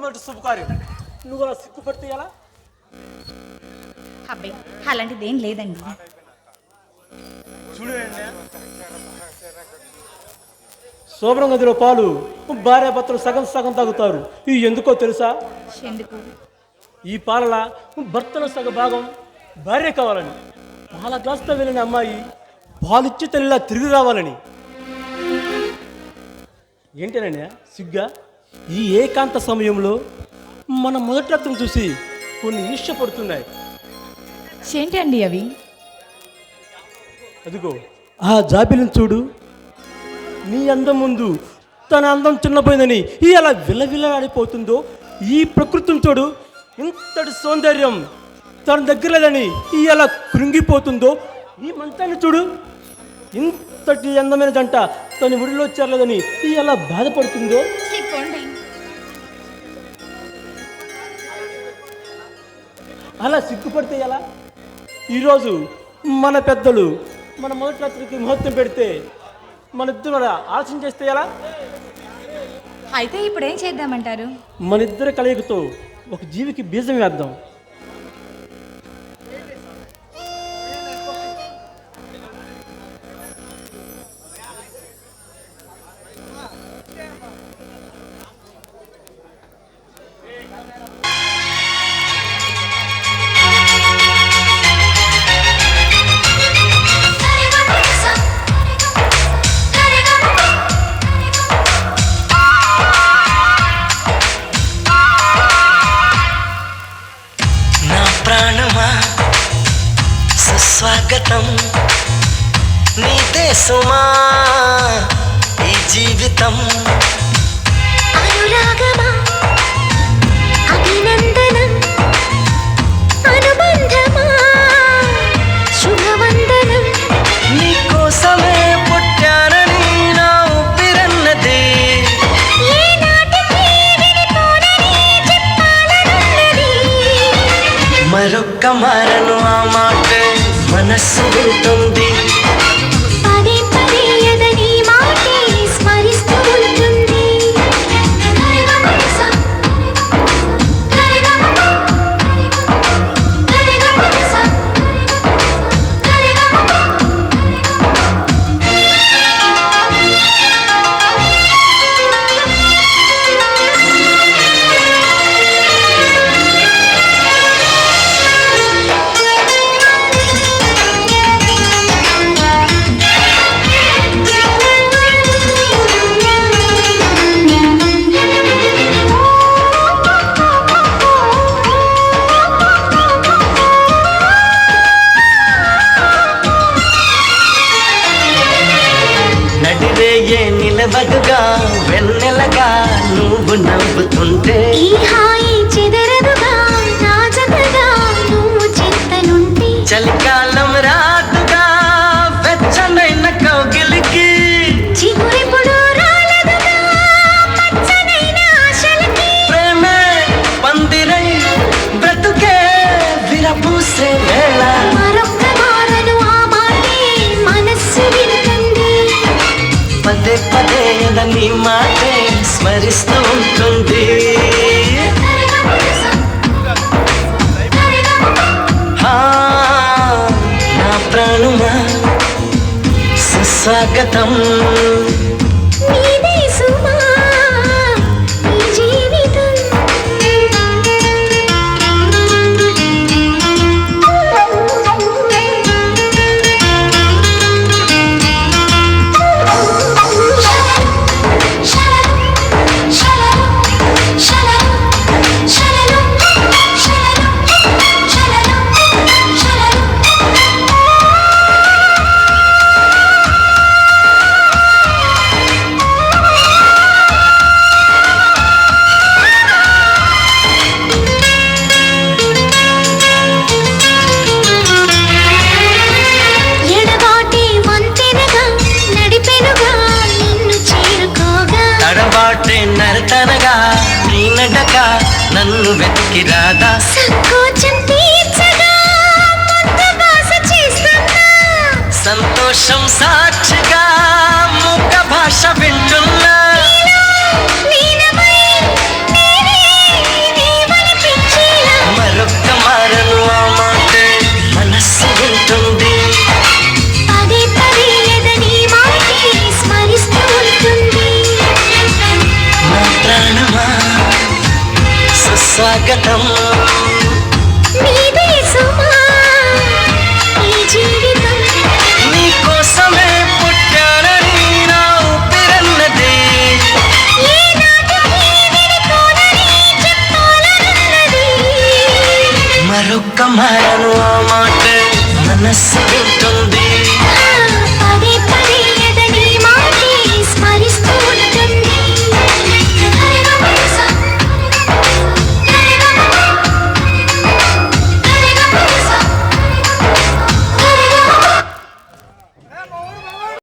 మొట్టమొదటి శుభకార్యం. నువ్వు అలా సిగ్గుపడితే ఎలా? అబ్బాయి అలాంటిది ఏం లేదండి. చూడండి, శోభనం గదిలో పాలు భార్యాభర్తలు సగం సగం తాగుతారు. ఇది ఎందుకో తెలుసా? ఎందుకు? ఈ పాలల భర్తలో సగ భాగం భార్య కావాలని, పాల గ్లాసుతో వెళ్ళిన అమ్మాయి పాలిచ్చి తల్లిలా తిరిగి రావాలని. ఏంటనండి సిగ్గా? ఈ ఏకాంత సమయంలో మన మొదటి రక్తం చూసి కొన్ని ఈర్ష్యపడుతున్నాయి. ఏంటండి అవి? అదిగో ఆ జాబిలిని చూడు. నీ అందం ముందు తన అందం చిన్నపోయిందని ఈ అలా విలవిలాడిపోతుందో. ఈ ప్రకృతిని చూడు, ఇంతటి సౌందర్యం తన దగ్గర లేదని ఈ అలా కృంగిపోతుందో. ఈ మంచాన్ని చూడు, ఇంతటి అందమైన జంట తన ముడిలో చేరలేదని ఈ అలా బాధపడుతుందో. అలా సిగ్గుపడితే ఎలా? ఈరోజు మన పెద్దలు మన మొదటి రాత్రికి ముహూర్తం పెడితే మన ఇద్దరు ఆలోచన చేస్తే ఎలా? అయితే ఇప్పుడు ఏం చేద్దామంటారు? మన ఇద్దరి కలయికతో ఒక జీవికి బీజం వేద్దాం. స్వాగతం నీదే సుమా ఈ జీవితం. అనురాగమా అభినందనం, అనుబంధమా శుభవందనం. నీకోసమే పుట్టానని నా ఊపిరన్నది, ఏనాటికి విడిపోనని చెప్పాలనున్నది. మరొక్క మారను ఆ మాటే మనస్సు వింటుంది. పదే పదే ఎదని మాటే స్మరిస్తూ ఉంటుంది. నిలబడుగా వెన్నెలగా నువ్వు నవ్వుతుంటే, ఈ హాయి చెదరదుగా నా జతగా నువ్వు చింతనుంటే. చలికాలం రాదుగా వెచ్చనైన కౌగిలికి, చిగురిపుడు రాలదుగా పచ్చనైన ఆశలకి. ప్రేమే పందిరై బ్రతుకే విరపూసే వేళ, మరొక్క మారను ఆ మాటే మనస్సు వింటుంది. పదే పదే నీ మాటే స్మరిస్తూ ఉంటుంది. నా ప్రాణమా సుస్వాగతం నీదే సుమా ఈ జీవితం. నరతనగా నీ నడక నన్ను వెతికి రాదా, సంకోచం తీర్చగా ముద్ద భాష చేస్తున్నా. సంతోషం సాక్షిగా మూక భాష వింటున్నా. నీలమై నేనే స్వాగతం నీదే సుమా ఈ జీవితం నీకోసమే పుట్టానని నా ఊపిరన్నది ఏనాటికి విడిపోనని చెప్పాలనున్నది మరొక్క మారను ఆ మాట మనస్సు వింటుంది